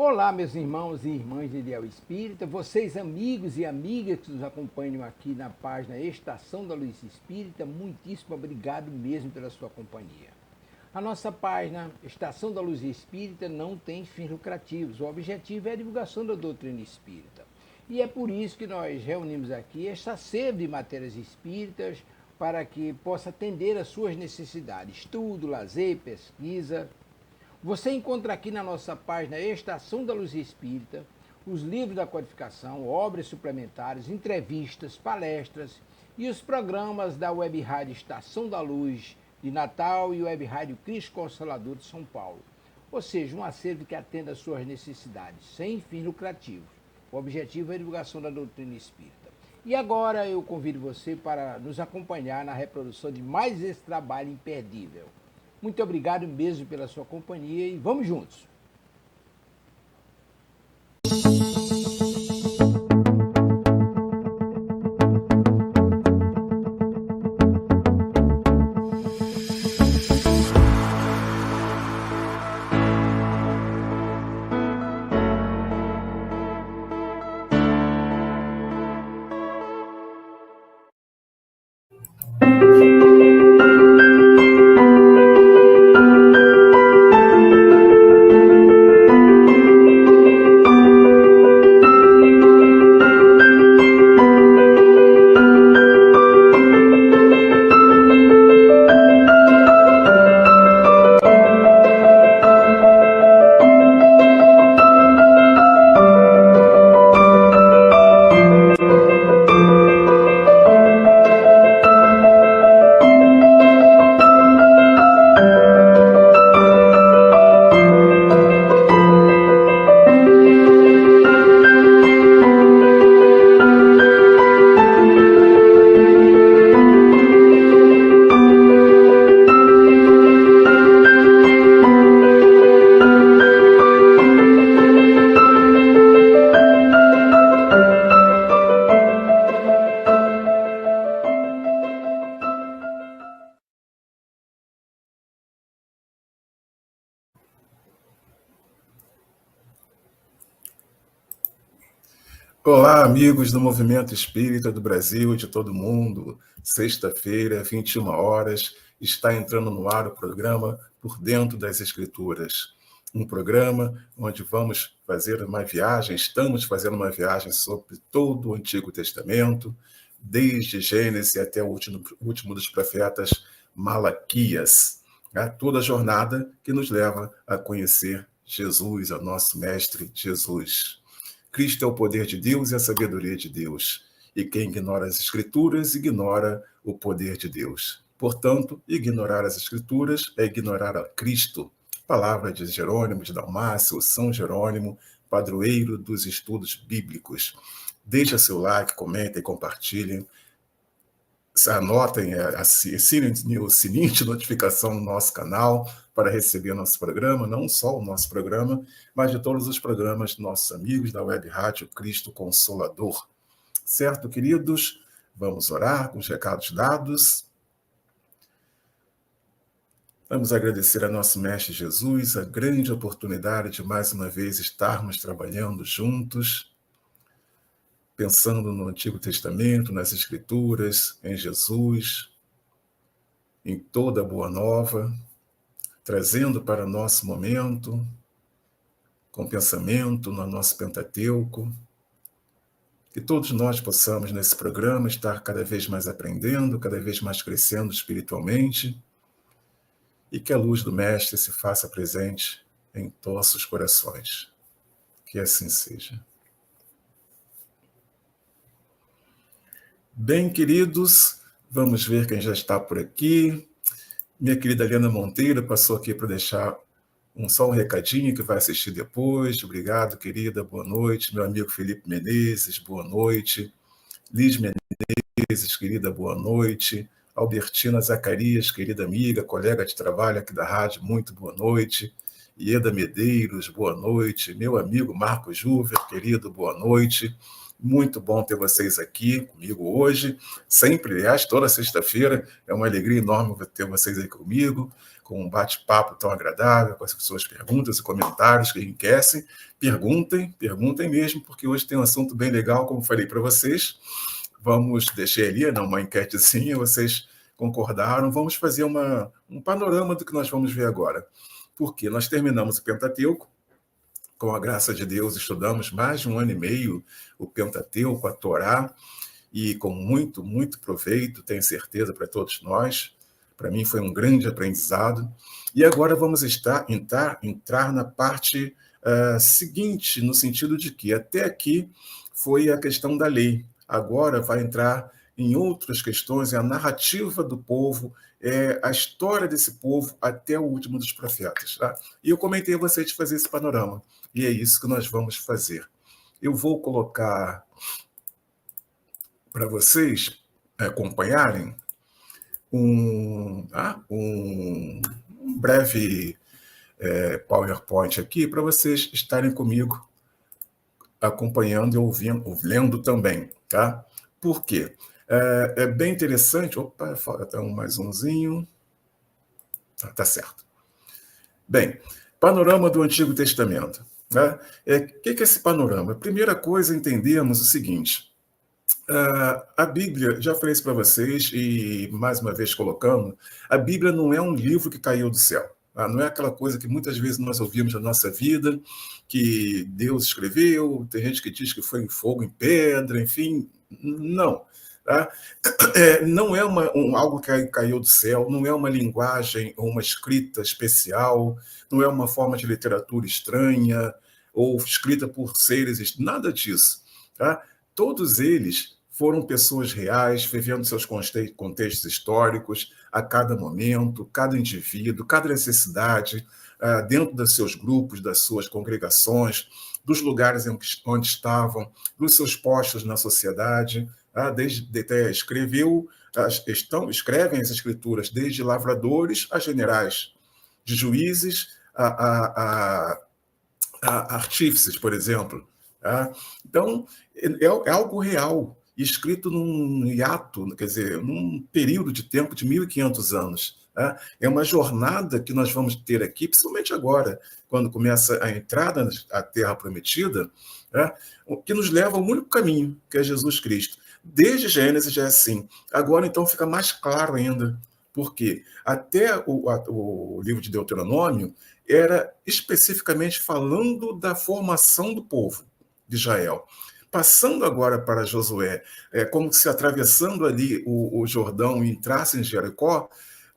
Olá, meus irmãos e irmãs de Ideal Espírita, vocês amigos e amigas que nos acompanham aqui na página Estação da Luz Espírita, muitíssimo obrigado mesmo pela sua companhia. A nossa página Estação da Luz Espírita não tem fins lucrativos, o objetivo é a divulgação da doutrina espírita. E é por isso que nós reunimos aqui esta sede de matérias espíritas para que possa atender às suas necessidades, estudo, lazer, pesquisa. Você encontra aqui na nossa página Estação da Luz Espírita os livros da codificação, obras suplementares, entrevistas, palestras e os programas da Web Rádio Estação da Luz de Natal e Web Rádio Cristo Consolador de São Paulo. Ou seja, um acervo que atenda às suas necessidades, sem fins lucrativos. O objetivo é a divulgação da doutrina espírita. E agora eu convido você para nos acompanhar na reprodução de mais esse trabalho imperdível. Muito obrigado mesmo pela sua companhia e vamos juntos! Olá, amigos do Movimento Espírita do Brasil e de todo mundo. Sexta-feira, 21 horas, está entrando no ar o programa Por Dentro das Escrituras. Um programa onde vamos fazer uma viagem, estamos fazendo uma viagem sobre todo o Antigo Testamento, desde Gênesis até o último dos profetas, Malaquias. Toda a jornada que nos leva a conhecer Jesus, o nosso Mestre Jesus. Cristo é o poder de Deus e a sabedoria de Deus. E quem ignora as Escrituras, ignora o poder de Deus. Portanto, ignorar as Escrituras é ignorar a Cristo. Palavra de Jerônimo de Dalmácio, São Jerônimo, padroeiro dos estudos bíblicos. Deixa seu like, comentem, compartilhem. Anotem, assinem o sininho de notificação no nosso canal para receber o nosso programa, não só o nosso programa, mas de todos os programas dos nossos amigos da Web Rádio Cristo Consolador. Certo, queridos? Vamos orar com os recados dados. Vamos agradecer a nosso Mestre Jesus a grande oportunidade de mais uma vez estarmos trabalhando juntos, pensando no Antigo Testamento, nas Escrituras, em Jesus, em toda a Boa Nova, trazendo para o nosso momento, com pensamento no nosso Pentateuco, que todos nós possamos nesse programa estar cada vez mais aprendendo, cada vez mais crescendo espiritualmente, e que a luz do Mestre se faça presente em nossos corações. Que assim seja. Bem, queridos, vamos ver quem já está por aqui. Minha querida Helena Monteiro passou aqui para deixar só um recadinho que vai assistir depois. Obrigado, querida, boa noite. Meu amigo Felipe Menezes, boa noite. Liz Menezes, querida, boa noite. Albertina Zacarias, querida amiga, colega de trabalho aqui da rádio, muito boa noite. Ieda Medeiros, boa noite. Meu amigo Marcos Juver, querido, boa noite. Muito bom ter vocês aqui comigo hoje. Sempre, aliás, toda sexta-feira é uma alegria enorme ter vocês aí comigo, com um bate-papo tão agradável, com as suas perguntas e comentários que enriquecem. Perguntem mesmo, porque hoje tem um assunto bem legal, como falei para vocês. Vamos deixar ali uma enquetezinha, vocês concordaram. Vamos fazer um panorama do que nós vamos ver agora. Porque nós terminamos o Pentateuco, com a graça de Deus, estudamos mais de 1 ano e meio o Pentateuco, a Torá, e com muito, muito proveito, tenho certeza, para todos nós. Para mim foi um grande aprendizado. E agora vamos entrar na parte seguinte, no sentido de que até aqui foi a questão da lei. Agora vai entrar em outras questões, é a narrativa do povo, é a história desse povo até o último dos profetas. Tá? E eu comentei a vocês de fazer esse panorama. E é isso que nós vamos fazer. Eu vou colocar para vocês acompanharem um breve PowerPoint aqui para vocês estarem comigo acompanhando e ouvindo, lendo também, tá? Por quê? É bem interessante. Opa, falta mais umzinho. Tá certo. Bem, panorama do Antigo Testamento. Né? O que é esse panorama? A primeira coisa, entendermos o seguinte. A Bíblia, já falei isso para vocês e mais uma vez colocando, a Bíblia não é um livro que caiu do céu. Tá? Não é aquela coisa que muitas vezes nós ouvimos na nossa vida, que Deus escreveu, tem gente que diz que foi em fogo, em pedra, enfim, não. Tá? Não é algo que caiu do céu, não é uma linguagem ou uma escrita especial, não é uma forma de literatura estranha ou escrita por seres, nada disso. Tá? Todos eles foram pessoas reais, vivendo seus contextos históricos, a cada momento, cada indivíduo, cada necessidade, dentro dos seus grupos, das suas congregações, dos lugares onde estavam, dos seus postos na sociedade. Escrevem as escrituras desde lavradores a generais, de juízes a artífices, por exemplo. Então, é algo real, escrito num hiato, quer dizer, num período de tempo de 1.500 anos. É uma jornada que nós vamos ter aqui, principalmente agora, quando começa a entrada à Terra Prometida, que nos leva ao único caminho, que é Jesus Cristo. Desde Gênesis já é assim. Agora, então, fica mais claro ainda. Por quê? Até o livro de Deuteronômio era especificamente falando da formação do povo de Israel. Passando agora para Josué, como se atravessando ali o Jordão e entrasse em Jericó,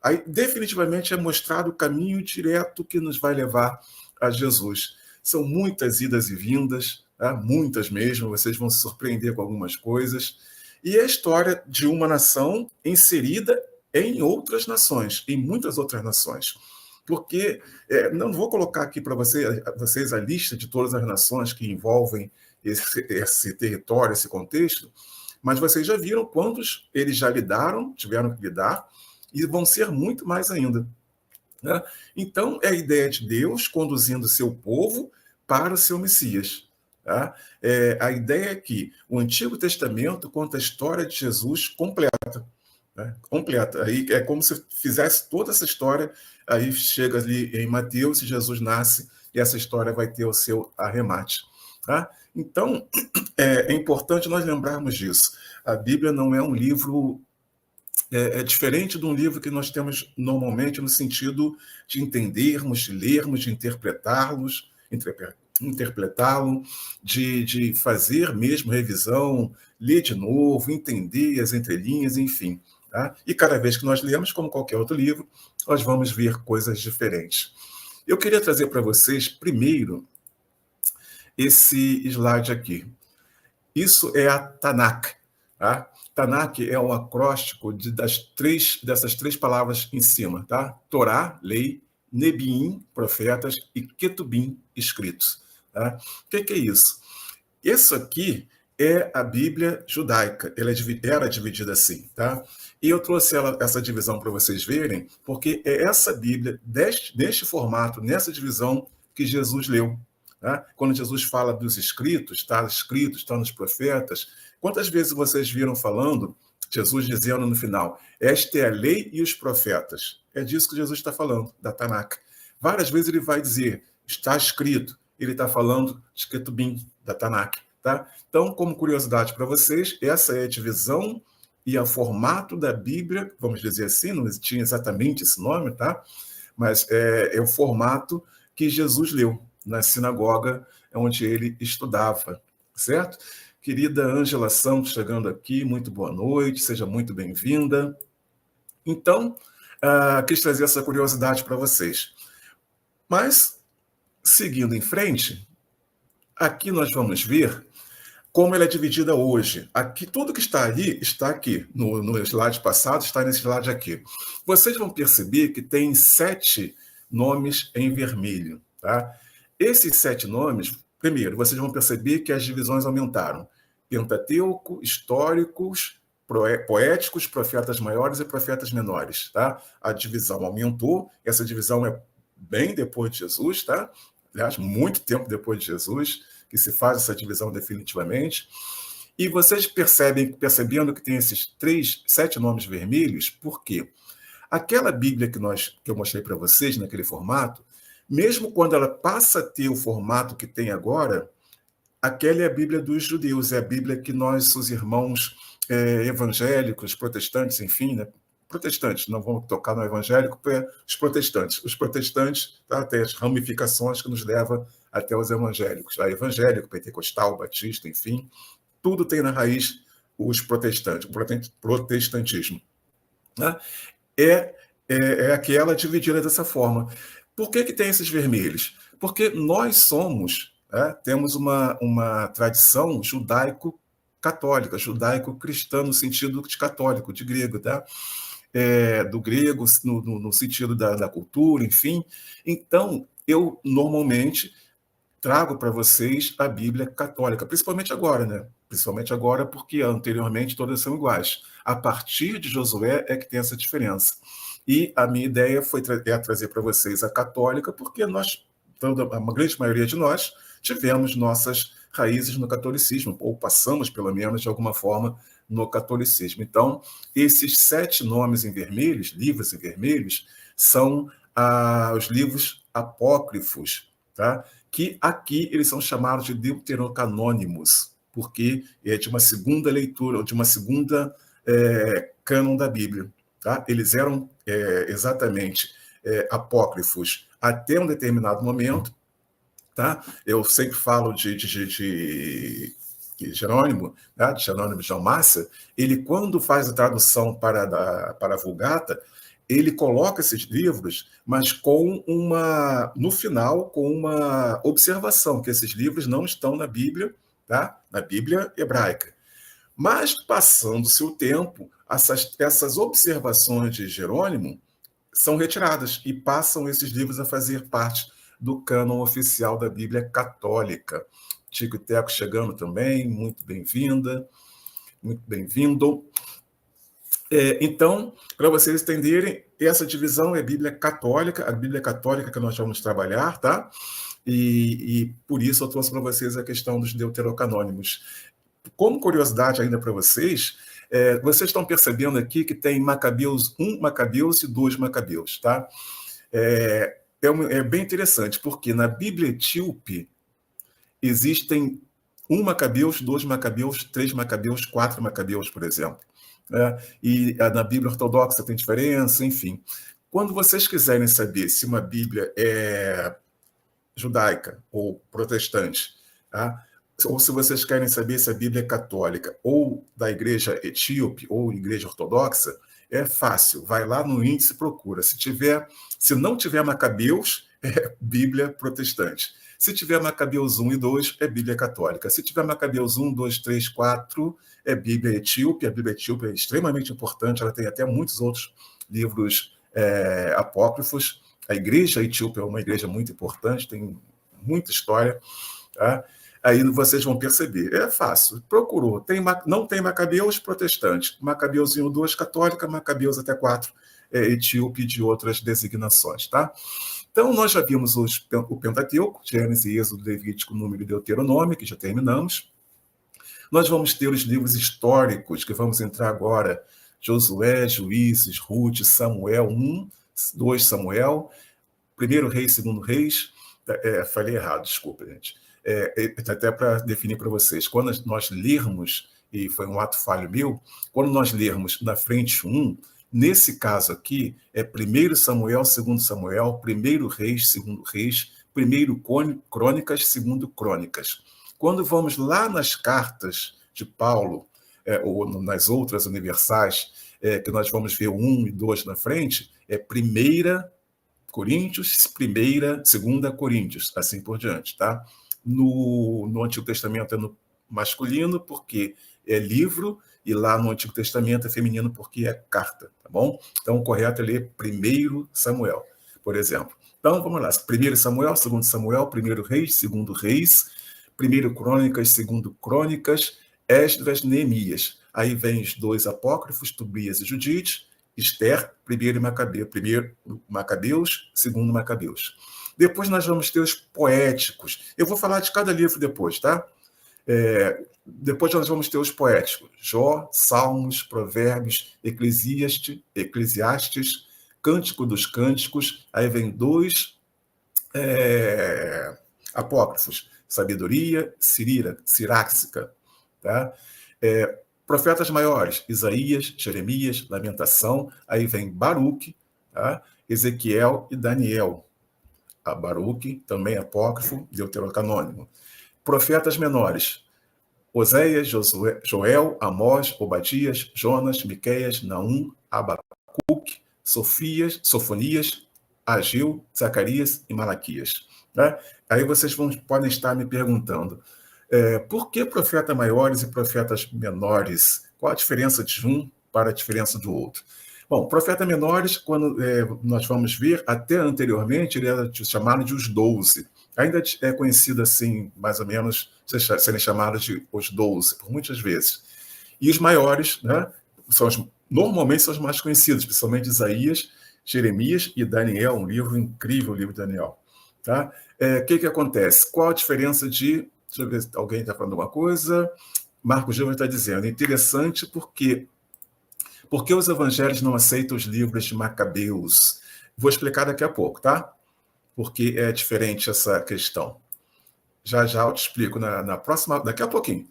aí definitivamente é mostrado o caminho direto que nos vai levar a Jesus. São muitas idas e vindas, muitas mesmo, vocês vão se surpreender com algumas coisas. E é a história de uma nação inserida em outras nações, em muitas outras nações. Porque, não vou colocar aqui para vocês a lista de todas as nações que envolvem esse território, esse contexto, mas vocês já viram quantos eles já lidaram, tiveram que lidar, e vão ser muito mais ainda. Né? Então, é a ideia de Deus conduzindo o seu povo para o seu Messias. Tá? A ideia é que o Antigo Testamento conta a história de Jesus completa. Né? Completa. Aí é como se fizesse toda essa história, aí chega ali em Mateus e Jesus nasce, e essa história vai ter o seu arremate. Tá? Então, é importante nós lembrarmos disso. A Bíblia não é um livro... É diferente de um livro que nós temos normalmente no sentido de entendermos, de lermos, de interpretá-lo, de fazer mesmo revisão, ler de novo, entender as entrelinhas, enfim. Tá? E cada vez que nós lemos, como qualquer outro livro, nós vamos ver coisas diferentes. Eu queria trazer para vocês, primeiro, esse slide aqui. Isso é a Tanakh. Tá? Tanakh é um acróstico dessas três palavras em cima. Tá? Torá, lei, Nebiim, profetas, e Ketubim, escritos. Tá? O que é isso? Isso aqui é a Bíblia judaica. Ela era dividida assim. Tá? E eu trouxe essa divisão para vocês verem, porque é essa Bíblia, neste formato, nessa divisão, que Jesus leu. né? Quando Jesus fala dos escritos, está nos profetas. Quantas vezes vocês viram falando, Jesus dizendo no final, esta é a lei e os profetas? É disso que Jesus está falando, da Tanakh. Várias vezes ele vai dizer, está escrito. Ele está falando de Ketubim, da Tanakh. Tá? Então, como curiosidade para vocês, essa é a divisão e o formato da Bíblia, vamos dizer assim, não tinha exatamente esse nome, tá? Mas é o formato que Jesus leu na sinagoga onde ele estudava, certo? Querida Ângela Santos chegando aqui, muito boa noite, seja muito bem-vinda. Então, quis trazer essa curiosidade para vocês. Mas, seguindo em frente, aqui nós vamos ver como ela é dividida hoje. Aqui, tudo que está ali, está aqui. No slide passado, está nesse slide aqui. Vocês vão perceber que tem 7 nomes em vermelho. Tá? Esses 7 nomes, primeiro, vocês vão perceber que as divisões aumentaram. Pentateuco, históricos, poéticos, profetas maiores e profetas menores. Tá? A divisão aumentou. Essa divisão é bem depois de Jesus, tá? Aliás, muito tempo depois de Jesus, que se faz essa divisão definitivamente. E vocês percebendo que tem esses 7 nomes vermelhos, por quê? Aquela Bíblia que eu mostrei para vocês, naquele formato, mesmo quando ela passa a ter o formato que tem agora, aquela é a Bíblia dos judeus, é a Bíblia que nós, os irmãos evangélicos, protestantes, enfim, né? Protestantes, não vamos tocar no evangélico, os protestantes, tá? Tem as ramificações que nos levam até os evangélicos, a evangélico, pentecostal, batista, enfim, tudo tem na raiz os protestantes, o protestantismo. Né? É aquela dividida dessa forma. Por que tem esses vermelhos? Porque nós temos uma tradição judaico-católica, judaico-cristã no sentido de católico, de grego, tá? Do grego no sentido da cultura, enfim. Então, eu normalmente trago para vocês a Bíblia católica, principalmente agora, né? Principalmente agora, porque anteriormente todas são iguais. A partir de Josué é que tem essa diferença. E a minha ideia é trazer para vocês a católica, porque a grande maioria de nós, tivemos nossas raízes no catolicismo, ou passamos, pelo menos, de alguma forma, no catolicismo. Então, esses 7 nomes em vermelhos, livros em vermelhos, são os livros apócrifos, tá? Que aqui eles são chamados de deuterocanônimos, porque é de uma segunda leitura, ou de uma segunda cânon da Bíblia. Tá? Eles eram exatamente apócrifos até um determinado momento. Tá? Eu sempre falo de Jerônimo, né? De Jerônimo de Dalmácia. Ele, quando faz a tradução para a Vulgata, ele coloca esses livros, mas no final, com uma observação, que esses livros não estão na Bíblia, tá? Na Bíblia hebraica. Mas, passando-se o tempo, essas observações de Jerônimo são retiradas e passam esses livros a fazer parte do cânon oficial da Bíblia católica. Tico e Teco chegando também, muito bem-vinda, muito bem-vindo. Então, para vocês entenderem, essa divisão é a Bíblia católica que nós vamos trabalhar, tá? E por isso eu trouxe para vocês a questão dos deuterocanônimos. Como curiosidade ainda para vocês, vocês estão percebendo aqui que tem Macabeus 1 Macabeus e 2 Macabeus, tá? É bem interessante, porque na Bíblia etíope existem 1 Macabeus, 2 Macabeus, 3 Macabeus, 4 Macabeus, por exemplo. E na Bíblia ortodoxa tem diferença, enfim. Quando vocês quiserem saber se uma Bíblia é judaica ou protestante, tá? Ou se vocês querem saber se a Bíblia é católica ou da igreja etíope ou igreja ortodoxa, é fácil, vai lá no índice e procura. Se não tiver Macabeus, é Bíblia protestante. Se tiver Macabeus 1 e 2, é Bíblia católica. Se tiver Macabeus 1, 2, 3, 4, é Bíblia etíope. A Bíblia etíope é extremamente importante, ela tem até muitos outros livros apócrifos. A igreja etíope é uma igreja muito importante, tem muita história, tá? Aí vocês vão perceber. É fácil. Procurou. Não tem Macabeus protestante. Macabeus 1 e 2 católica, Macabeus até 4 etíope e de outras designações, tá? Então, nós já vimos o Pentateuco, Gênesis, Êxodo, Levítico, Número e Deuteronômio, que já terminamos. Nós vamos ter os livros históricos, que vamos entrar agora, Josué, Juízes, Ruth, Samuel 1, 2 Samuel, 1 Reis, 2 Reis. Falei errado, desculpa, gente. Até para definir para vocês, quando nós lermos, e foi um ato falho meu, quando nós lermos na frente 1, nesse caso aqui, é 1 Samuel, 2 Samuel, 1 Reis, 2 Reis, 1 Crônicas, 2 Crônicas. Quando vamos lá nas cartas de Paulo, ou nas outras universais, que nós vamos ver 1 e 2 na frente, é 1 Coríntios, 2 Coríntios, assim por diante, tá? No Antigo Testamento é no masculino, porque é livro, e lá no Antigo Testamento é feminino, porque é carta, tá bom? Então, o correto é ler 1 Samuel, por exemplo. Então, vamos lá. 1 Samuel, 2 Samuel, 1 Reis, 2 Reis, 1 Crônicas, 2 Crônicas, Esdras, Neemias. Aí vem os 2 apócrifos, Tobias e Judite, Esther, 1 Macabeus, 2 Macabeus. Depois nós vamos ter os poéticos. Eu vou falar de cada livro depois, tá? Depois nós vamos ter os poéticos. Jó, Salmos, Provérbios, Eclesiastes, Cântico dos Cânticos. Aí vem 2 apócrifos. Sabedoria, Siráxica. Tá? Profetas maiores, Isaías, Jeremias, Lamentação. Aí vem Baruque, tá? Ezequiel e Daniel. Baruque, também apócrifo, deuterocanônico. Profetas menores, Oséias, Joel, Amós, Obadias, Jonas, Miqueias, Naum, Abacuque, Sofonias, Ageu, Zacarias e Malaquias. Né? Aí vocês podem estar me perguntando, por que profetas maiores e profetas menores? Qual a diferença de um para a diferença do outro? Bom, profetas menores, quando nós vamos ver, até anteriormente, ele era chamado de os 12. Ainda é conhecido assim, mais ou menos, serem chamados de os 12, por muitas vezes. E os maiores, né, normalmente são os mais conhecidos, principalmente Isaías, Jeremias e Daniel, um livro incrível, o livro de Daniel. Tá? Que acontece? Qual a diferença de... Deixa eu ver se alguém está falando alguma coisa. Marcos Gilman está dizendo, interessante porque os evangelhos não aceitam os livros de Macabeus? Vou explicar daqui a pouco, tá? Porque é diferente essa questão. Já eu te explico na próxima, daqui a pouquinho.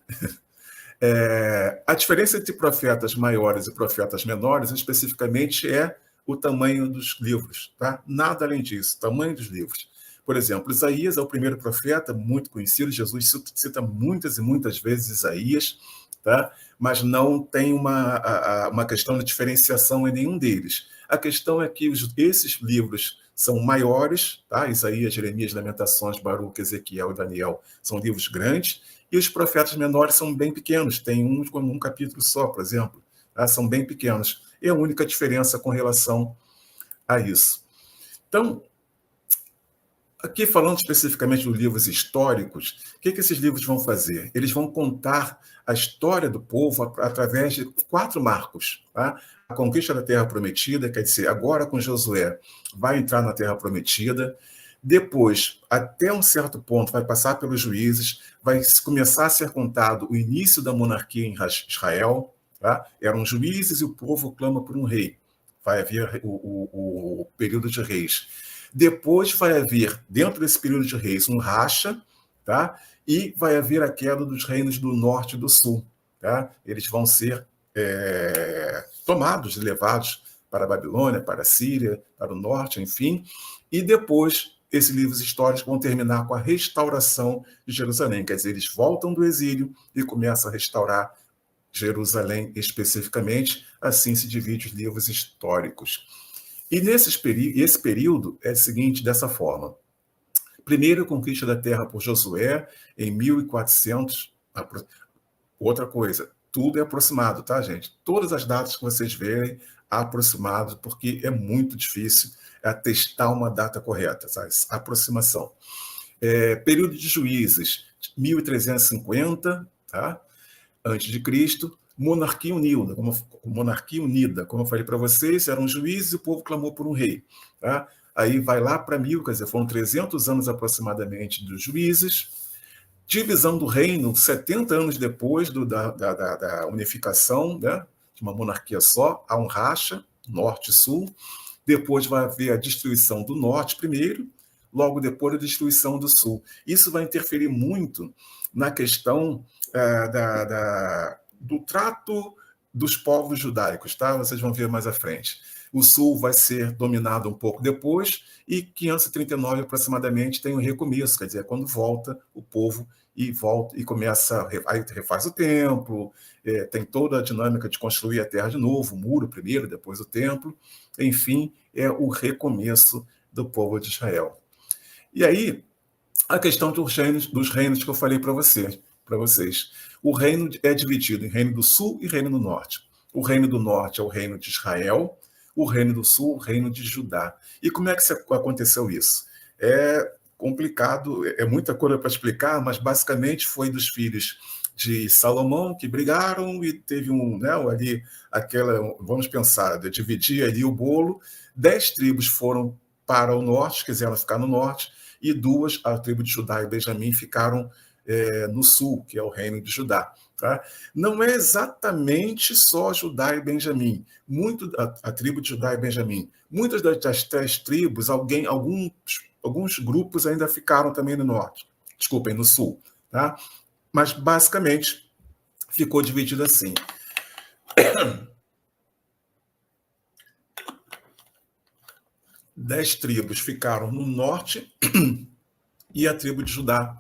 A diferença entre profetas maiores e profetas menores, especificamente, é o tamanho dos livros, tá? Nada além disso, tamanho dos livros. Por exemplo, Isaías é o primeiro profeta muito conhecido, Jesus cita muitas e muitas vezes Isaías, tá? Mas não tem uma questão de diferenciação em nenhum deles. A questão é que esses livros são maiores, tá? Isaías, Jeremias, Lamentações, Baruque, Ezequiel e Daniel são livros grandes, e os profetas menores são bem pequenos, tem um capítulo só, por exemplo, tá? São bem pequenos. É a única diferença com relação a isso. Então, aqui falando especificamente dos livros históricos, o que esses livros vão fazer? Eles vão contar a história do povo através de 4 marcos. Tá? A conquista da Terra Prometida, quer dizer, agora com Josué, vai entrar na Terra Prometida. Depois, até um certo ponto, vai passar pelos juízes, vai começar a ser contado o início da monarquia em Israel. Tá? Eram juízes e o povo clama por um rei. Vai haver o período de reis. Depois vai haver, dentro desse período de reis, um racha, tá? E vai haver a queda dos reinos do norte e do sul. Tá? Eles vão ser tomados e levados para a Babilônia, para a Síria, para o norte, enfim. E depois, esses livros históricos vão terminar com a restauração de Jerusalém. Quer dizer, eles voltam do exílio e começam a restaurar Jerusalém especificamente. Assim se divide os livros históricos. E esse período é o seguinte, dessa forma. Primeiro, a conquista da terra por Josué, em 1400. Outra coisa, tudo é aproximado, tá, gente? Todas as datas que vocês verem, aproximado, porque é muito difícil atestar uma data correta, sabe? Aproximação. Período de juízes, 1350, tá? Antes de Cristo, monarquia unida, como eu falei para vocês, eram juízes e o povo clamou por um rei. Tá? Aí vai lá para 1000, quer dizer, foram 300 anos aproximadamente dos juízes, divisão do reino 70 anos depois da unificação, né, de uma monarquia só, há um racha, norte e sul, depois vai haver a destruição do norte primeiro, logo depois a destruição do sul. Isso vai interferir muito na questão do trato dos povos judaicos, tá? Vocês vão ver mais à frente. O sul vai ser dominado um pouco depois, e 539 aproximadamente tem um recomeço, quer dizer, quando volta o povo e começa, aí refaz o templo, tem toda a dinâmica de construir a terra de novo, o muro primeiro, depois o templo, enfim, é o recomeço do povo de Israel. E aí, a questão dos reinos que eu falei para vocês. O reino é dividido em reino do sul e reino do norte. O reino do norte é o reino de Israel, o reino do sul, o reino de Judá. E como é que aconteceu isso? É complicado, é muita coisa para explicar, mas basicamente foi dos filhos de Salomão que brigaram e teve ali vamos pensar, de dividir ali o bolo. 10 tribos foram para o norte, quiseram ficar no norte, e 2, a tribo de Judá e Benjamim, ficaram no sul, que é o reino de Judá. Tá? Não é exatamente só Judá e Benjamim, a tribo de Judá e Benjamim. Muitas das 10 tribos, alguns grupos ainda ficaram também no norte, no sul. Tá? Mas, basicamente, ficou dividido assim. 10 tribos ficaram no norte e a tribo de Judá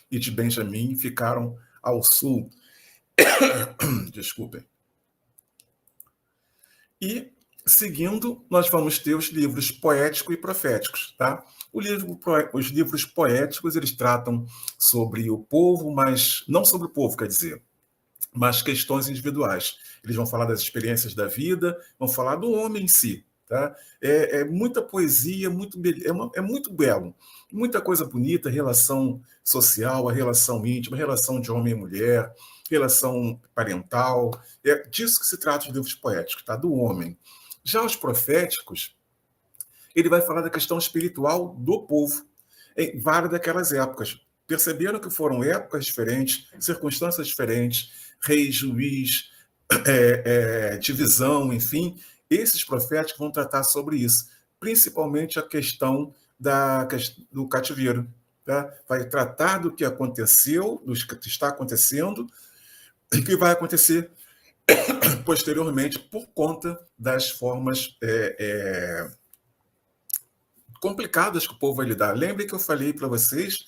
e de Benjamim ficaram ao sul. Desculpem. E, seguindo, nós vamos ter os livros poéticos e proféticos. Tá? Os livros poéticos, eles tratam sobre o povo, mas não sobre o povo, quer dizer, mas questões individuais. Eles vão falar das experiências da vida, vão falar do homem em si. Tá? É muita poesia, é muito belo, muita coisa bonita, relação social, a relação íntima, a relação de homem e mulher, relação parental. É disso que se trata os livros poéticos, tá? Do homem. Já os proféticos, ele vai falar da questão espiritual do povo em várias daquelas épocas. Perceberam que foram épocas diferentes, circunstâncias diferentes, rei, juiz, divisão, enfim. Esses proféticos vão tratar sobre isso, principalmente a questão do cativeiro. Tá? Vai tratar do que aconteceu, do que está acontecendo e que vai acontecer posteriormente por conta das formas complicadas que o povo vai lidar. Lembre que eu falei para vocês,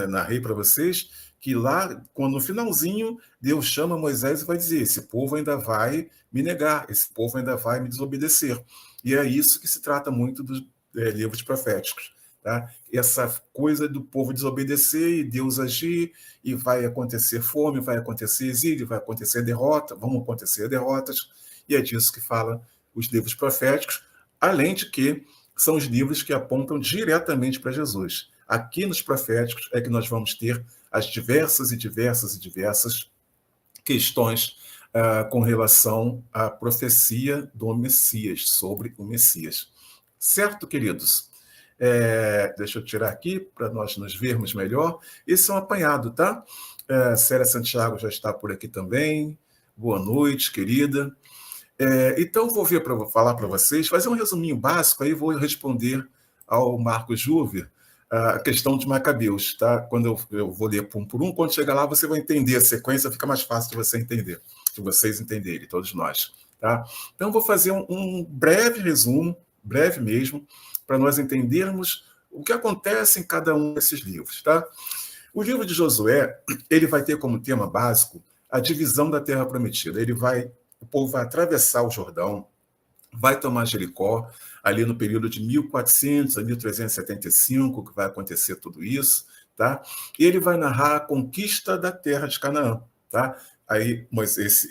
narrei para vocês, que lá, quando no finalzinho, Deus chama Moisés e vai dizer: esse povo ainda vai me negar, esse povo ainda vai me desobedecer. E é isso que se trata muito dos livros proféticos. Tá? Essa coisa do povo desobedecer e Deus agir, e vai acontecer fome, vai acontecer exílio, vai acontecer derrota, vão acontecer derrotas, e é disso que fala os livros proféticos, além de que são os livros que apontam diretamente para Jesus. Aqui nos proféticos é que nós vamos ter as diversas questões com relação à profecia do Messias, sobre o Messias. Certo, queridos? Deixa eu tirar aqui para nós nos vermos melhor. Esse é um apanhado, tá? Célia Santiago já está por aqui também. Boa noite, querida. Então, vou falar para vocês, fazer um resuminho básico, aí vou responder ao Marcos Juver a questão de Macabeus, tá? Quando eu vou ler um por um, quando chegar lá você vai entender a sequência, fica mais fácil de você entender, de vocês entenderem, todos nós, tá? Então, vou fazer um breve resumo, breve mesmo, para nós entendermos o que acontece em cada um desses livros, tá? O livro de Josué, ele vai ter como tema básico a divisão da Terra Prometida. O povo vai atravessar o Jordão, vai tomar Jericó, ali no período de 1400 a 1375, que vai acontecer tudo isso, tá? E ele vai narrar a conquista da terra de Canaã, tá? Aí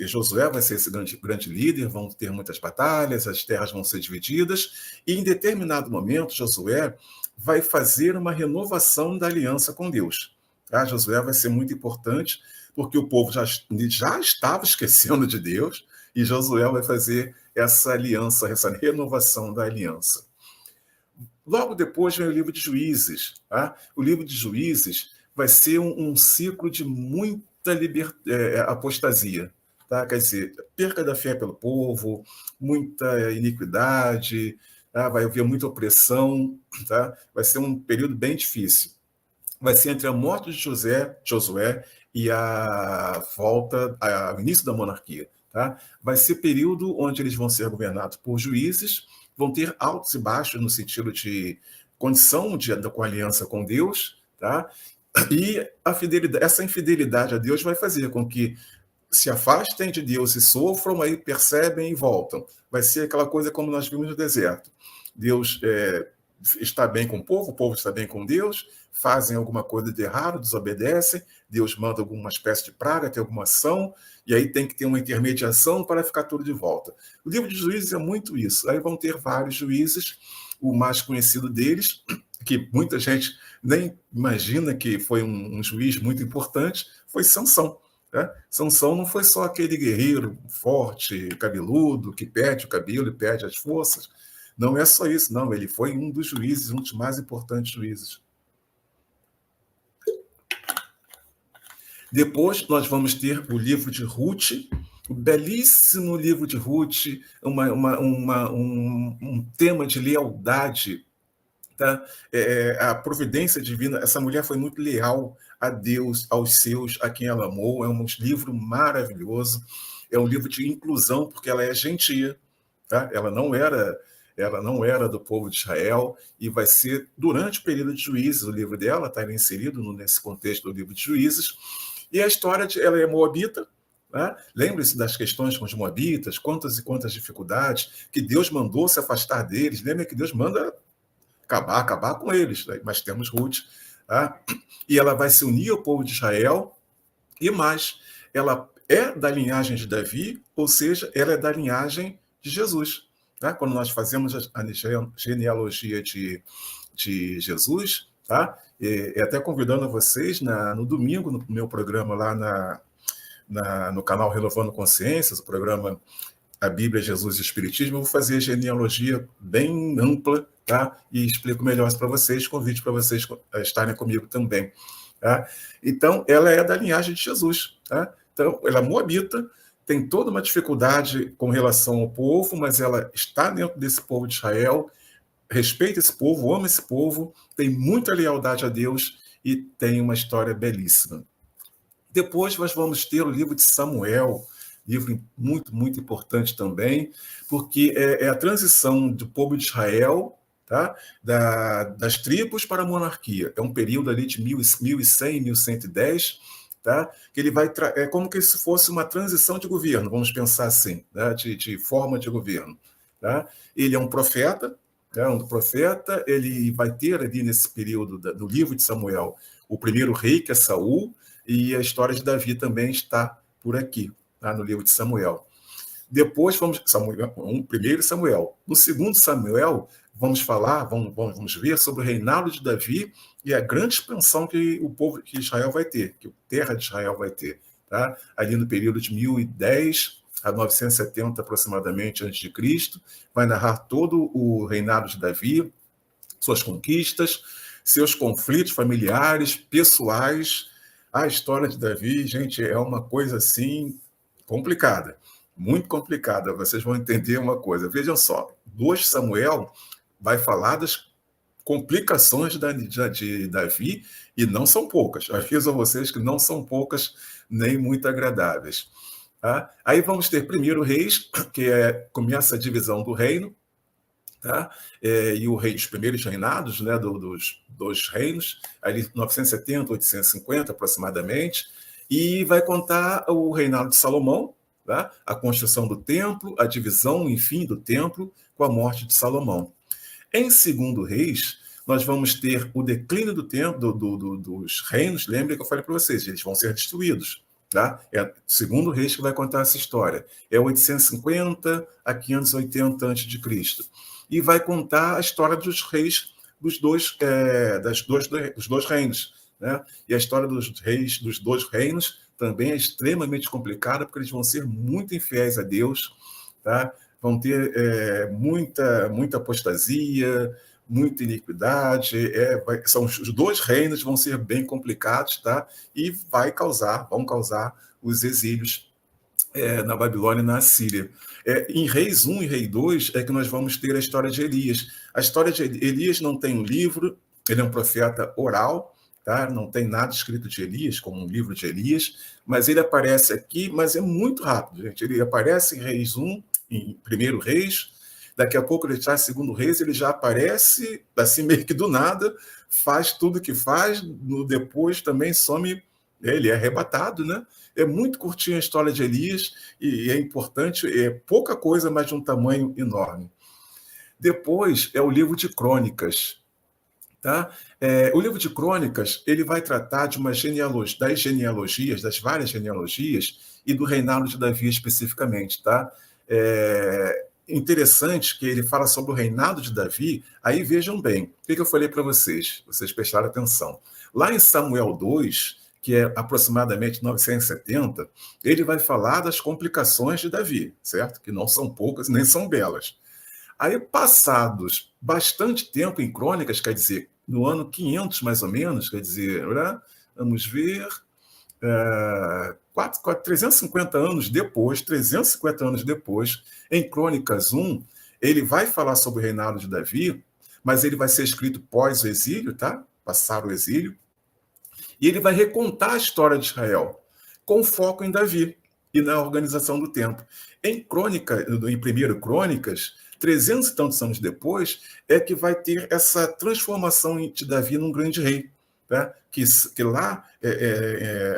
Josué vai ser esse grande líder, vão ter muitas batalhas, as terras vão ser divididas, e em determinado momento Josué vai fazer uma renovação da aliança com Deus. Tá? Josué vai ser muito importante, porque o povo já estava esquecendo de Deus, e Josué vai fazer essa aliança, essa renovação da aliança. Logo depois vem o livro de Juízes. Tá? O livro de Juízes vai ser um ciclo de muita apostasia. Tá? Quer dizer, perca da fé pelo povo, muita iniquidade, tá? Vai haver muita opressão, tá? Vai ser um período bem difícil. Vai ser entre a morte de Josué e o início da monarquia. Tá? Vai ser período onde eles vão ser governados por juízes, vão ter altos e baixos no sentido de condição com aliança com Deus, tá? E essa infidelidade a Deus vai fazer com que se afastem de Deus e sofram, aí percebem e voltam. Vai ser aquela coisa como nós vimos no deserto. Deus está bem com o povo está bem com Deus, fazem alguma coisa de errado, desobedecem, Deus manda alguma espécie de praga, tem alguma ação, e aí tem que ter uma intermediação para ficar tudo de volta. O livro de Juízes é muito isso. Aí vão ter vários juízes, o mais conhecido deles, que muita gente nem imagina que foi um juiz muito importante, foi Sansão. Né? Sansão não foi só aquele guerreiro forte, cabeludo, que perde o cabelo e perde as forças. Não é só isso, não. Ele foi um dos juízes, um dos mais importantes juízes. Depois nós vamos ter o livro de Ruth, o belíssimo livro de Ruth, um tema de lealdade. Tá? A providência divina, essa mulher foi muito leal a Deus, aos seus, a quem ela amou. É um livro maravilhoso, é um livro de inclusão, porque ela é gentia, tá? Ela não era do povo de Israel, e vai ser durante o período de Juízes, o livro dela está inserido nesse contexto do livro de Juízes, e a história ela é moabita. Né? Lembre-se das questões com os moabitas, quantas e quantas dificuldades, que Deus mandou se afastar deles. Lembre que Deus manda acabar com eles, né? Mas temos Ruth, tá? E ela vai se unir ao povo de Israel, e mais, ela é da linhagem de Davi, ou seja, ela é da linhagem de Jesus. Tá? Quando nós fazemos a genealogia de Jesus, tá? Até convidando vocês no domingo, no meu programa lá no canal Renovando Consciências, o programa A Bíblia, Jesus e o Espiritismo, eu vou fazer a genealogia bem ampla, tá? E explico melhor isso para vocês, convite para vocês estarem comigo também. Tá? Então, ela é da linhagem de Jesus. Tá? Então, ela é moabita, tem toda uma dificuldade com relação ao povo, mas ela está dentro desse povo de Israel, respeita esse povo, ama esse povo, tem muita lealdade a Deus e tem uma história belíssima. Depois nós vamos ter o livro de Samuel, livro muito, muito importante também, porque é a transição do povo de Israel, tá? Das tribos para a monarquia. É um período ali de 1100, 1110, tá? Que ele vai é como que se fosse uma transição de governo, vamos pensar assim, né? de forma de governo. Tá? Ele é um profeta, ele vai ter ali nesse período do livro de Samuel o primeiro rei, que é Saul, e a história de Davi também está por aqui, tá? No livro de Samuel. Depois vamos primeiro Samuel. No segundo Samuel, vamos ver sobre o reinado de Davi e a grande expansão que o povo de Israel vai ter, que a terra de Israel vai ter, tá? Ali no período de 1010 a 970 aproximadamente antes de Cristo, vai narrar todo o reinado de Davi, suas conquistas, seus conflitos familiares, pessoais. A história de Davi, gente, é uma coisa assim complicada, muito complicada. Vocês vão entender uma coisa. Vejam só, 2 Samuel vai falar das complicações de Davi, e não são poucas. Aviso a vocês que não são poucas, nem muito agradáveis. Tá? Aí vamos ter primeiro Reis, que começa a divisão do reino, tá? E os primeiros reinados, né, dos dois reinos, ali 970, 850 aproximadamente, e vai contar o reinado de Salomão, tá? A construção do templo, a divisão, enfim, do templo, com a morte de Salomão. Em segundo Reis, nós vamos ter o declínio do templo, dos reinos. Lembrem que eu falei para vocês, eles vão ser destruídos. Tá? É o segundo Reis que vai contar essa história. É 850 a 580 a.C. E vai contar a história dos reis dos dois reinos. Né? E a história dos reis dos dois reinos também é extremamente complicada, porque eles vão ser muito infiéis a Deus, tá? Vão ter muita apostasia, muita iniquidade, são os dois reinos vão ser bem complicados, tá? E vão causar os exílios na Babilônia e na Assíria. Em Reis 1 e Rei 2 é que nós vamos ter a história de Elias. A história de Elias não tem um livro, ele é um profeta oral, tá? Não tem nada escrito de Elias, como um livro de Elias, mas ele aparece aqui, mas é muito rápido, gente. Ele aparece em Reis 1, em 1º Reis, daqui a pouco ele está em 2º Reis, ele já aparece, assim, meio que do nada, faz tudo que faz, depois também some, ele é arrebatado, né? É muito curtinha a história de Elias, e é importante, é pouca coisa, mas de um tamanho enorme. Depois é o livro de Crônicas. Tá? O livro de Crônicas ele vai tratar de uma genealogias, das várias genealogias, e do reinado de Davi especificamente. Tá? Interessante que ele fala sobre o reinado de Davi, aí vejam bem, o que eu falei para vocês prestaram atenção. Lá em Samuel 2, que é aproximadamente 970, ele vai falar das complicações de Davi, certo? Que não são poucas, nem são belas. Aí, passados bastante tempo em Crônicas, quer dizer, no ano 500 mais ou menos, quer dizer, vamos ver, 350 anos depois, em Crônicas 1, ele vai falar sobre o reinado de Davi, mas ele vai ser escrito pós o exílio, tá? Passar o exílio, e ele vai recontar a história de Israel, com foco em Davi e na organização do templo. Em 1º Crônicas, 300 e tantos anos depois, é que vai ter essa transformação de Davi num grande rei. Tá? Que lá,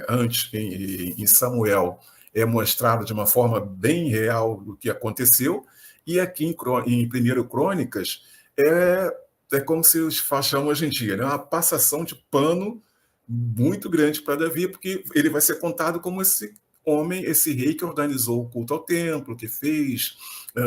antes, em Samuel, é mostrado de uma forma bem real o que aconteceu, e aqui em 1º Crônicas é como se os chamam hoje em dia, né? Uma passação de pano muito grande para Davi, porque ele vai ser contado como esse homem, esse rei que organizou o culto ao templo, que fez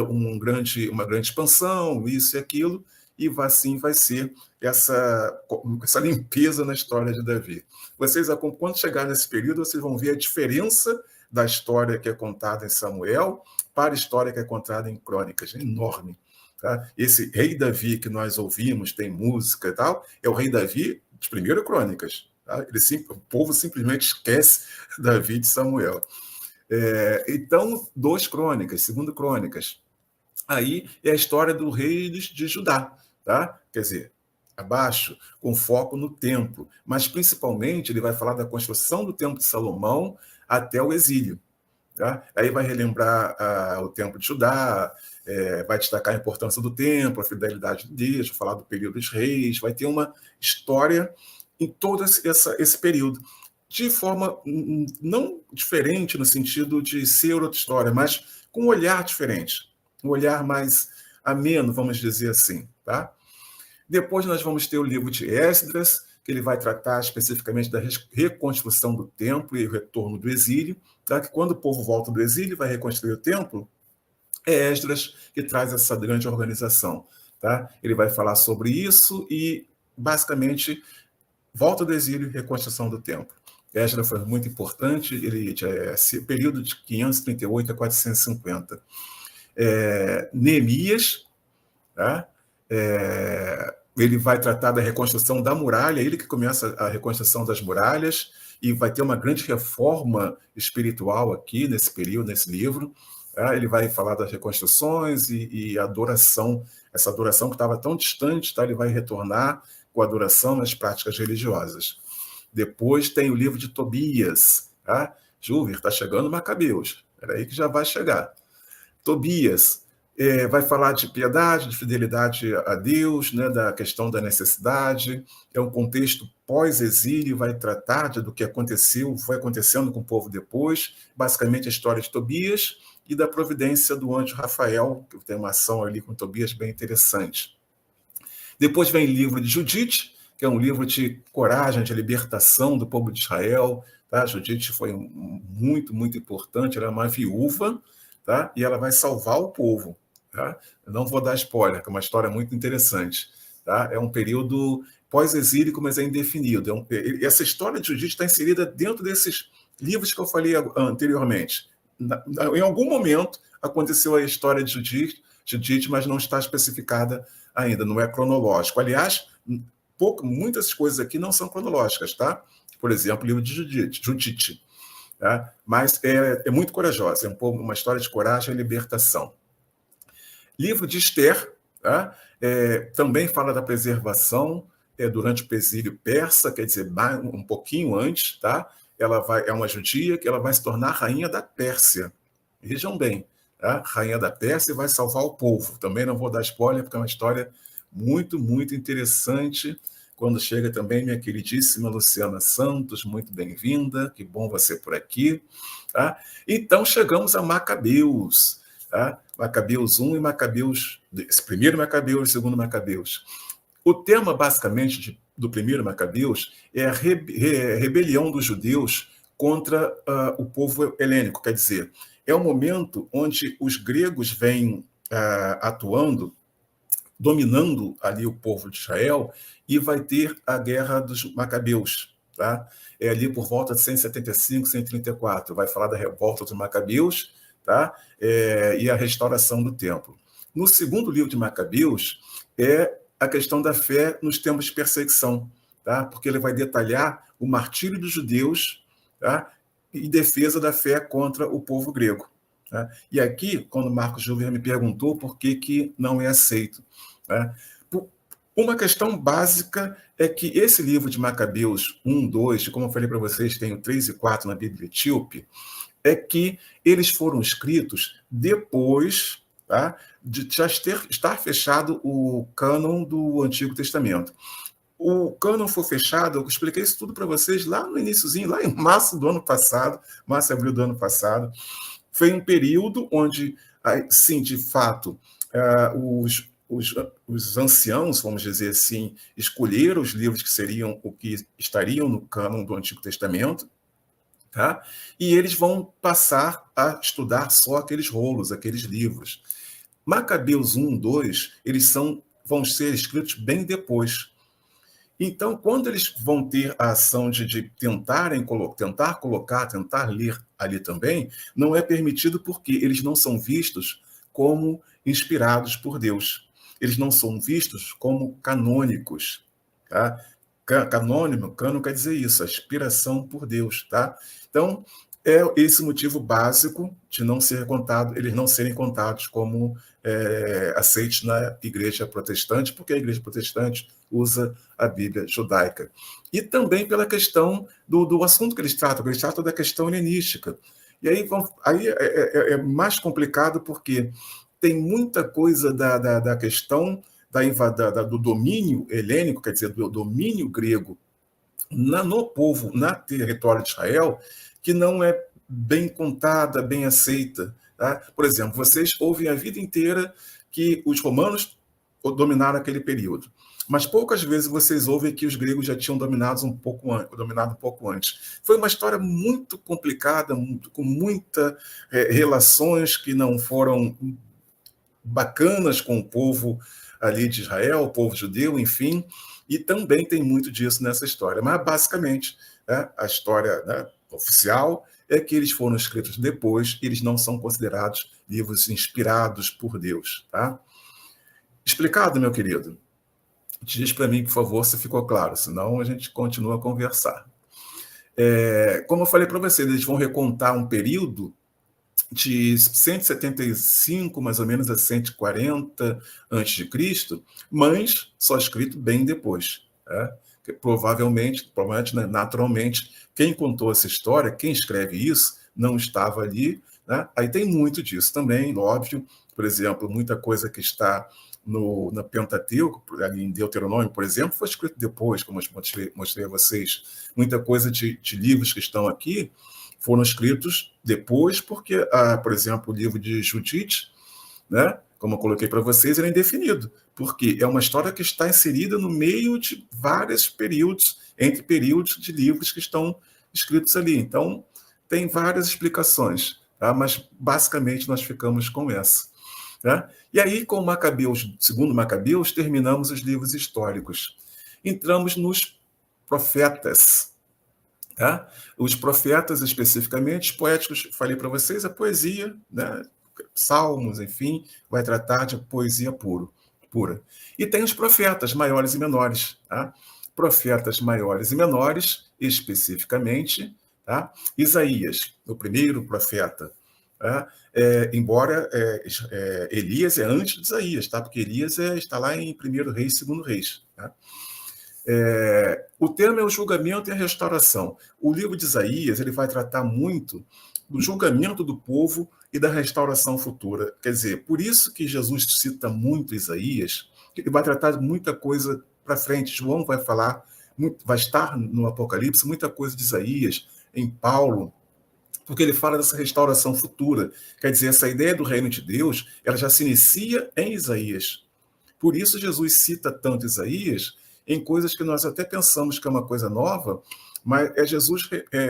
uma grande expansão, isso e aquilo, e assim vai ser essa limpeza na história de Davi. Vocês, quando chegar nesse período, vocês vão ver a diferença da história que é contada em Samuel para a história que é contada em Crônicas. É enorme. Tá? Esse rei Davi que nós ouvimos, tem música e tal, é o rei Davi de 1º Crônicas. Tá? O povo simplesmente esquece Davi de Samuel. Então, 2 Crônicas, 2º Crônicas. Aí é a história do rei de Judá, tá? Quer dizer, abaixo, com foco no templo, mas principalmente ele vai falar da construção do templo de Salomão até o exílio. Tá? Aí vai relembrar o templo de Judá, vai destacar a importância do templo, a fidelidade de Deus, vai falar do período dos reis, vai ter uma história em todo esse período, de forma não diferente no sentido de ser outra história, mas com um olhar diferente, um olhar mais ameno, vamos dizer assim. Tá? Depois nós vamos ter o livro de Esdras, que ele vai tratar especificamente da reconstrução do templo e o retorno do exílio, tá? Que quando o povo volta do exílio vai reconstruir o templo, é Esdras que traz essa grande organização. Tá? Ele vai falar sobre isso e, basicamente, volta do exílio e reconstrução do templo. Esdras foi muito importante, ele período de 538 a 450. Neemias, tá? Ele vai tratar da reconstrução da muralha, ele que começa a reconstrução das muralhas, e vai ter uma grande reforma espiritual aqui nesse período, nesse livro. Tá? Ele vai falar das reconstruções e adoração, essa adoração que estava tão distante, tá? Ele vai retornar com a adoração nas práticas religiosas. Depois tem o livro de Tobias. Tá? Júlio, está chegando Macabeus. Espera aí que já vai chegar. Tobias vai falar de piedade, de fidelidade a Deus, né, da questão da necessidade. É um contexto pós-exílio, vai tratar do que foi acontecendo com o povo depois. Basicamente a história de Tobias e da providência do anjo Rafael, que tem uma ação ali com Tobias bem interessante. Depois vem o livro de Judite, que é um livro de coragem, de libertação do povo de Israel. Tá? Judite foi muito, muito importante, ela é uma viúva, tá? E ela vai salvar o povo. Tá? Eu não vou dar spoiler, que é uma história muito interessante. Tá? É um período pós-exílico, mas é indefinido. Essa história de Judite está inserida dentro livros que eu falei anteriormente. Em algum momento aconteceu a história de Judite, mas não está especificada ainda, não é cronológico. Aliás, muitas coisas aqui não são cronológicas, tá? Por exemplo, o livro de Judite. Tá? Mas é muito corajosa, é uma história de coragem e libertação. Livro de Esther, tá? Também fala da preservação durante o exílio persa, quer dizer, um pouquinho antes, tá? Ela é uma judia que ela vai se tornar rainha da Pérsia. Vejam bem, tá? Rainha da Pérsia vai salvar o povo. Também não vou dar spoiler, porque é uma história muito, muito interessante. Quando chega também minha queridíssima Luciana Santos, muito bem-vinda, que bom você por aqui. Tá? Então, chegamos a Macabeus, tá? Macabeus 1 e Macabeus, primeiro Macabeus e segundo Macabeus. O tema, basicamente, do primeiro Macabeus é a rebelião dos judeus contra o povo helênico, quer dizer, é um momento onde os gregos vêm atuando, dominando ali o povo de Israel, e vai ter a Guerra dos Macabeus, tá? É ali por volta de 175, 134, vai falar da revolta dos Macabeus, tá? E a restauração do templo. No segundo livro de Macabeus, é a questão da fé nos tempos de perseguição, tá? Porque ele vai detalhar o martírio dos judeus, tá? E defesa da fé contra o povo grego. Tá? E aqui, quando Marcos Júnior me perguntou por que não é aceito, tá? Uma questão básica é que esse livro de Macabeus 1, 2, como eu falei para vocês, tem o 3 e 4 na Bíblia Etíope, é que eles foram escritos depois, tá, de já estar fechado o cânon do Antigo Testamento. O cânon foi fechado, eu expliquei isso tudo para vocês lá no iniciozinho, lá em março do ano passado, março e abril do ano passado. Foi um período onde, sim, de fato, os anciãos, vamos dizer assim, escolheram os livros que seriam o que estariam no cânon do Antigo Testamento, tá? E eles vão passar a estudar só aqueles rolos, aqueles livros. Macabeus 1, 2, eles vão ser escritos bem depois. Então, quando eles vão ter a ação de tentar colocar, tentar ler ali também, não é permitido porque eles não são vistos como inspirados por Deus. Eles não são vistos como canônicos. Tá? Cânon quer dizer isso, a inspiração por Deus. Tá? Então, é esse motivo básico de não ser contado, eles não serem contados como aceitos na igreja protestante, porque a igreja protestante usa a Bíblia judaica. E também pela questão do assunto que eles tratam da questão helenística. E aí é mais complicado porque tem muita coisa da questão do domínio helênico, quer dizer, do domínio grego no povo, no território de Israel, que não é bem contada, bem aceita. Tá? Por exemplo, vocês ouvem a vida inteira que os romanos dominaram aquele período, mas poucas vezes vocês ouvem que os gregos já tinham dominado um pouco antes. Foi uma história muito complicada, com muitas relações que não foram bacanas com o povo ali de Israel, o povo judeu, enfim, e também tem muito disso nessa história. Mas, basicamente, a história oficial é que eles foram escritos depois e eles não são considerados livros inspirados por Deus. Tá? Explicado, meu querido? Diz para mim, por favor, se ficou claro, senão a gente continua a conversar. Como eu falei para vocês, eles vão recontar um período de 175, mais ou menos, a 140 a.C., mas só escrito bem depois. Que provavelmente, naturalmente, quem contou essa história, quem escreve isso, não estava ali. Né? Aí tem muito disso também, óbvio. Por exemplo, muita coisa que está no Pentateuco, ali em Deuteronômio, por exemplo, foi escrito depois, como eu mostrei a vocês. Muita coisa de livros que estão aqui foram escritos depois, porque, por exemplo, o livro de Judite, né, como eu coloquei para vocês, ele é indefinido, porque é uma história que está inserida no meio de vários períodos, entre períodos de livros que estão escritos ali. Então, tem várias explicações, tá? Mas, basicamente, nós ficamos com essa. Tá? E aí, com Macabeus, segundo Macabeus, terminamos os livros históricos. Entramos nos profetas. Tá? Os profetas, especificamente, os poéticos, falei para vocês, a poesia, né? Salmos, enfim, vai tratar de poesia pura. E tem os profetas maiores e menores. Tá? Profetas maiores e menores, especificamente, tá? Isaías, o primeiro profeta. Tá? Embora Elias é antes de Isaías, tá? Porque Elias está lá em 1 Reis, 2 Reis. Tá? O tema é o julgamento e a restauração. O livro de Isaías ele vai tratar muito do julgamento do povo e da restauração futura. Quer dizer, por isso que Jesus cita muito Isaías, ele vai tratar de muita coisa para frente. João vai falar, vai estar no Apocalipse, muita coisa de Isaías, em Paulo, porque ele fala dessa restauração futura. Quer dizer, essa ideia do reino de Deus, ela já se inicia em Isaías. Por isso Jesus cita tanto Isaías em coisas que nós até pensamos que é uma coisa nova, mas é Jesus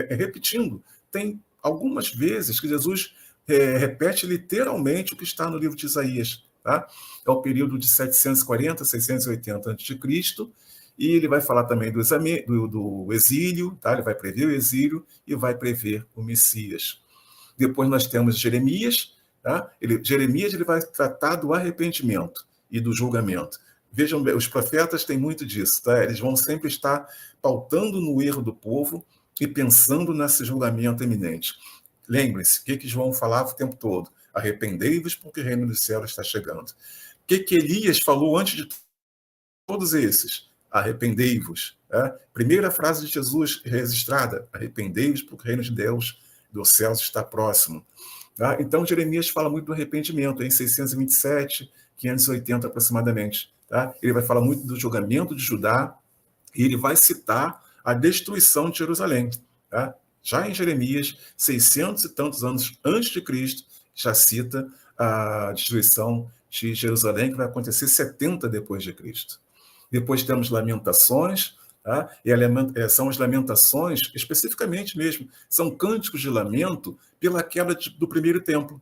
repetindo. Tem algumas vezes que Jesus repete literalmente o que está no livro de Isaías. Tá? É o período de 740 a 680 a.C., e ele vai falar também do exílio, tá? Ele vai prever o exílio e vai prever o Messias. Depois nós temos Jeremias. Tá? Jeremias ele vai tratar do arrependimento e do julgamento. Vejam, os profetas têm muito disso, tá? Eles vão sempre estar pautando no erro do povo e pensando nesse julgamento iminente. Lembrem-se, o que João falava o tempo todo? Arrependei-vos porque o reino dos céus está chegando. O que Elias falou antes de todos esses? Arrependei-vos. Primeira frase de Jesus registrada, arrependei-vos porque o reino de Deus, dos céus, está próximo. Tá? Então, Jeremias fala muito do arrependimento, em 627, 580 aproximadamente. Tá? Ele vai falar muito do julgamento de Judá e ele vai citar a destruição de Jerusalém. Tá? Já em Jeremias, 600 e tantos anos antes de Cristo, já cita a destruição de Jerusalém, que vai acontecer 70 depois de Cristo. Depois temos Lamentações, tá? E são as lamentações, especificamente mesmo, são cânticos de lamento pela queda do primeiro templo.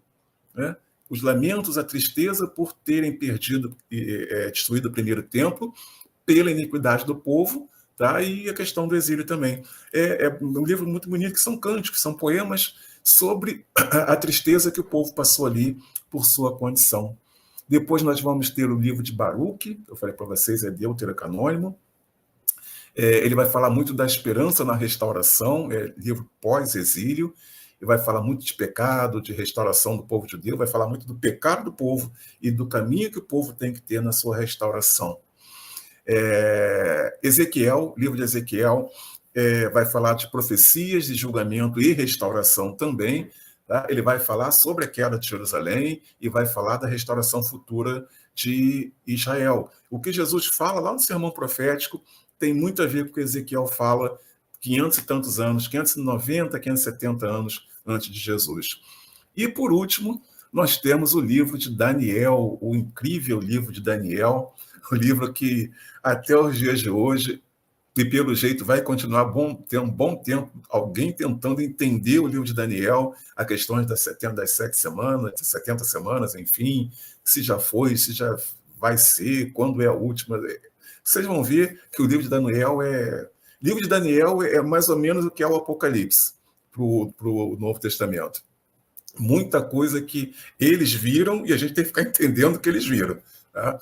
Né? Os lamentos, a tristeza por terem perdido e destruído o primeiro templo, pela iniquidade do povo, tá? E a questão do exílio também. É um livro muito bonito, que são cânticos, são poemas sobre a tristeza que o povo passou ali por sua condição. Depois nós vamos ter o livro de Baruque, eu falei para vocês, é deuterocanônimo. Ele vai falar muito da esperança na restauração, livro pós-exílio, e vai falar muito de pecado, de restauração do povo judeu, vai falar muito do pecado do povo e do caminho que o povo tem que ter na sua restauração. Ezequiel, livro de Ezequiel, vai falar de profecias de julgamento e restauração também. Tá? Ele vai falar sobre a queda de Jerusalém e vai falar da restauração futura de Israel. O que Jesus fala lá no sermão profético tem muito a ver com o que Ezequiel fala 500 e tantos anos, 590, 570 anos antes de Jesus. E, por último, nós temos o livro de Daniel, o incrível livro de Daniel, o livro que, até os dias de hoje, e pelo jeito vai continuar ter um bom tempo, alguém tentando entender o livro de Daniel, a questão das 7 semanas, 70 semanas, enfim, se já foi, se já vai ser, quando é a última. Vocês vão ver que o livro de Daniel é mais ou menos o que é o Apocalipse para o Novo Testamento. Muita coisa que eles viram e a gente tem que ficar entendendo o que eles viram. Tá?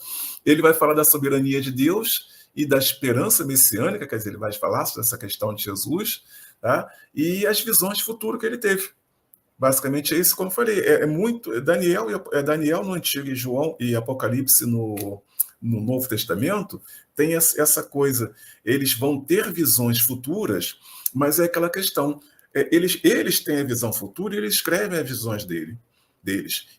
Ele vai falar da soberania de Deus e da esperança messiânica, quer dizer, ele vai falar sobre essa questão de Jesus, tá? E as visões de futuro que ele teve. Basicamente é isso, como eu falei, Daniel no Antigo e João e Apocalipse no Novo Testamento, tem essa coisa, eles vão ter visões futuras, mas é aquela questão, eles têm a visão futura e eles escrevem as visões deles.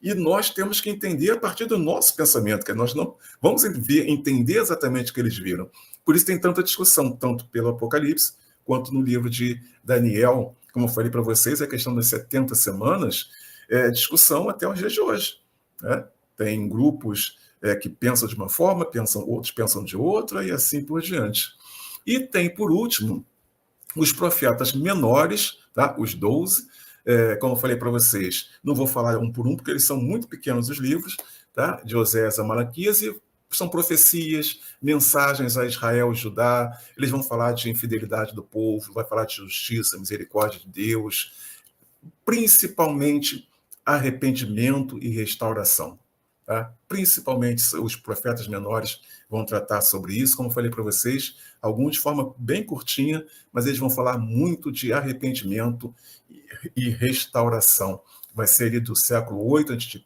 E nós temos que entender a partir do nosso pensamento, que nós não vamos entender exatamente o que eles viram. Por isso tem tanta discussão, tanto pelo Apocalipse, quanto no livro de Daniel. Como eu falei para vocês, a questão das 70 semanas é discussão até os dias de hoje. Né? Tem grupos que pensam de uma forma, outros pensam de outra, e assim por diante. E tem, por último, os profetas menores, tá? Os 12, como eu falei para vocês, não vou falar um por um, porque eles são muito pequenos os livros, tá? De Oséias a Malaquias, e são profecias, mensagens a Israel e Judá. Eles vão falar de infidelidade do povo, vai falar de justiça, misericórdia de Deus, principalmente arrependimento e restauração. Tá? Principalmente os profetas menores vão tratar sobre isso, como eu falei para vocês, alguns de forma bem curtinha, mas eles vão falar muito de arrependimento e restauração. Vai ser ali do século 8 a.C.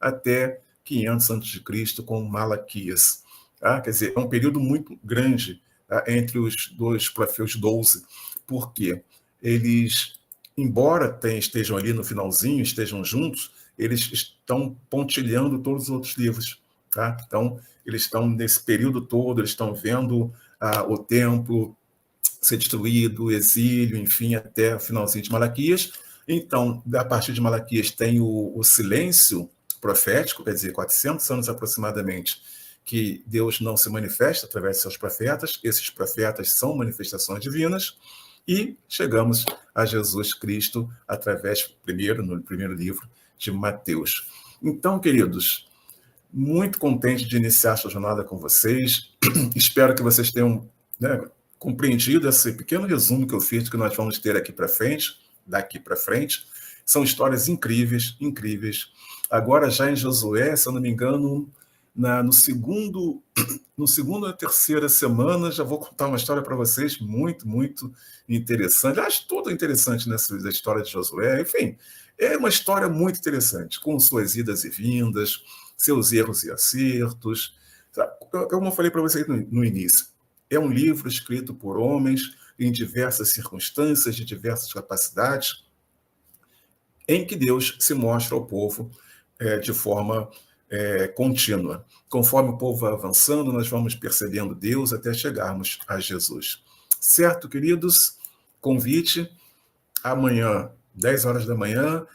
até 500 a.C., com Malaquias. Tá? Quer dizer, é um período muito grande, tá, entre os dois profetas, os 12, porque eles, embora estejam ali no finalzinho, estejam juntos, eles estão pontilhando todos os outros livros. Tá? Então, eles estão nesse período todo, eles estão vendo o templo ser destruído, o exílio, enfim, até o finalzinho de Malaquias. Então, a partir de Malaquias tem o silêncio profético, quer dizer, 400 anos aproximadamente, que Deus não se manifesta através de seus profetas. Esses profetas são manifestações divinas. E chegamos a Jesus Cristo através, no primeiro livro de Mateus. Então, queridos, muito contente de iniciar esta jornada com vocês. Espero que vocês tenham, né, compreendido esse pequeno resumo que eu fiz, que nós vamos ter aqui para frente, daqui para frente. São histórias incríveis, incríveis. Agora, já em Josué, se eu não me engano, no segundo ou terceira semana, já vou contar uma história para vocês muito, muito interessante. Acho tudo interessante nessa história de Josué. Enfim, é uma história muito interessante, com suas idas e vindas, seus erros e acertos. Como eu falei para vocês no início, é um livro escrito por homens em diversas circunstâncias, de diversas capacidades, em que Deus se mostra ao povo de forma contínua. Conforme o povo vai avançando, nós vamos percebendo Deus até chegarmos a Jesus. Certo, queridos? Convite, amanhã, 10 horas da manhã,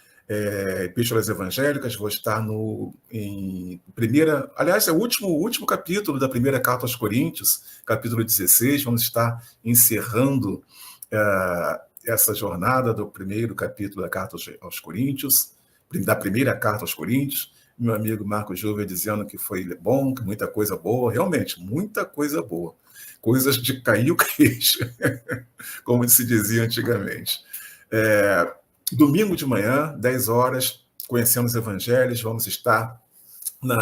Epístolas Evangélicas, vou estar em primeira... Aliás, é o último capítulo da primeira carta aos Coríntios, capítulo 16, vamos estar encerrando essa jornada do primeiro capítulo da carta aos Coríntios, da primeira carta aos Coríntios. Meu amigo Marcos Júnior dizendo que foi bom, que muita coisa boa, realmente, muita coisa boa. Coisas de cair o queixo, como se dizia antigamente. Domingo de manhã, 10 horas, conhecendo os evangelhos, vamos estar no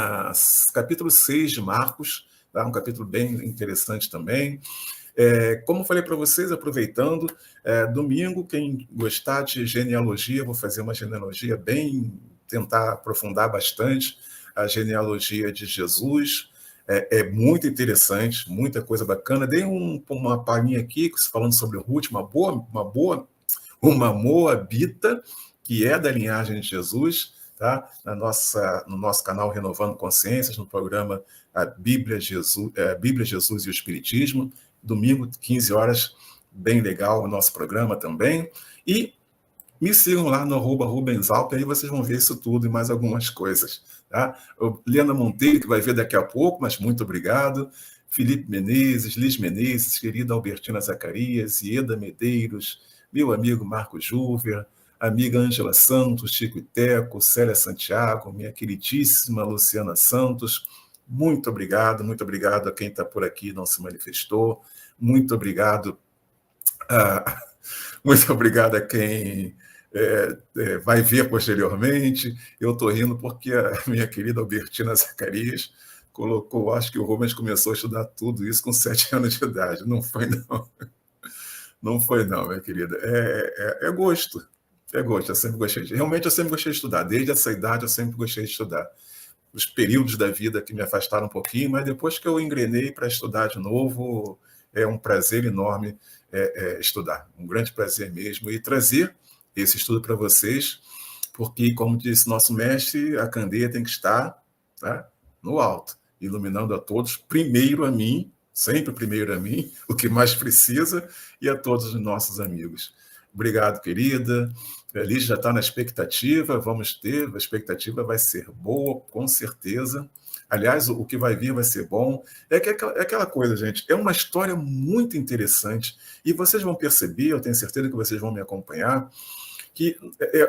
capítulo 6 de Marcos, tá? Um capítulo bem interessante também. Como eu falei para vocês, aproveitando, domingo, quem gostar de genealogia, vou fazer uma genealogia tentar aprofundar bastante a genealogia de Jesus. É muito interessante, muita coisa bacana. Dei uma palhinha aqui, falando sobre Ruth, uma moabita, que é da linhagem de Jesus, tá? No nosso canal Renovando Consciências, no programa Bíblia, Jesus e o Espiritismo. Domingo, 15 horas, bem legal o nosso programa também. E me sigam lá no @Rubens Alper, aí vocês vão ver isso tudo e mais algumas coisas. Tá? Lena Monteiro, que vai ver daqui a pouco, mas muito obrigado. Felipe Menezes, Liz Menezes, querida Albertina Zacarias, Ieda Medeiros, meu amigo Marco Júver, amiga Ângela Santos, Chico Iteco, Célia Santiago, minha queridíssima Luciana Santos. Muito obrigado a quem está por aqui e não se manifestou. Muito obrigado a quem vai ver posteriormente. Eu estou rindo porque a minha querida Albertina Zacarias colocou, acho que o Rubens começou a estudar tudo isso com 7 anos de idade. Não foi, não. Não foi, não, minha querida. É gosto. Eu sempre gostei. Realmente, eu sempre gostei de estudar. Desde essa idade, eu sempre gostei de estudar. Os períodos da vida que me afastaram um pouquinho, mas depois que eu engrenei para estudar de novo, é um prazer enorme estudar. Um grande prazer mesmo. E trazer esse estudo para vocês, porque, como disse nosso mestre, a candeia tem que estar, tá, no alto, iluminando a todos, primeiro a mim, sempre primeiro a mim, o que mais precisa, e a todos os nossos amigos. Obrigado, querida. A Liz já está na expectativa, a expectativa vai ser boa, com certeza. Aliás, o que vai vir vai ser bom. É aquela coisa, gente, é uma história muito interessante, e vocês vão perceber, eu tenho certeza que vocês vão me acompanhar, que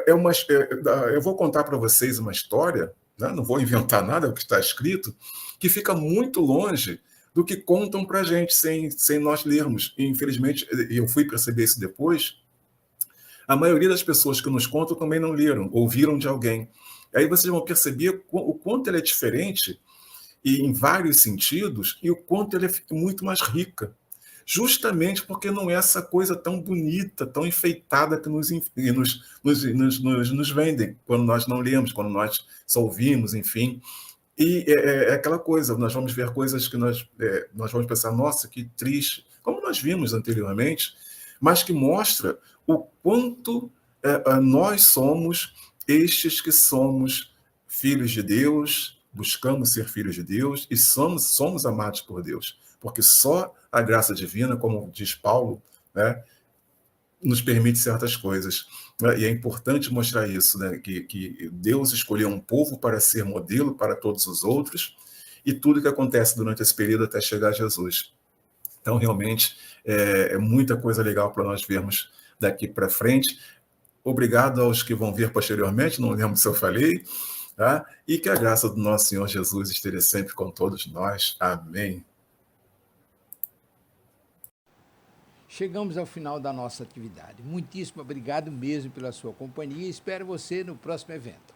eu vou contar para vocês uma história, né? Não vou inventar nada, é o que está escrito, que fica muito longe do que contam para a gente, sem nós lermos. E, infelizmente, eu fui perceber isso depois, a maioria das pessoas que nos contam também não leram, ouviram de alguém. Aí vocês vão perceber o quanto ela é diferente, e em vários sentidos, e o quanto ela é muito mais rica. Justamente porque não é essa coisa tão bonita, tão enfeitada que nos vendem, quando nós não lemos, quando nós só ouvimos, enfim. E é aquela coisa, nós vamos ver coisas que nós vamos pensar, nossa, que triste, como nós vimos anteriormente, mas que mostra o quanto nós somos estes que somos filhos de Deus, buscamos ser filhos de Deus e somos amados por Deus, porque só a graça divina, como diz Paulo, né, nos permite certas coisas. E é importante mostrar isso, né, que Deus escolheu um povo para ser modelo para todos os outros, e tudo que acontece durante esse período até chegar a Jesus. Então, realmente, é muita coisa legal para nós vermos daqui para frente. Obrigado aos que vão vir posteriormente, não lembro se eu falei, tá? E que a graça do nosso Senhor Jesus esteja sempre com todos nós. Amém. Chegamos ao final da nossa atividade. Muitíssimo obrigado mesmo pela sua companhia e espero você no próximo evento.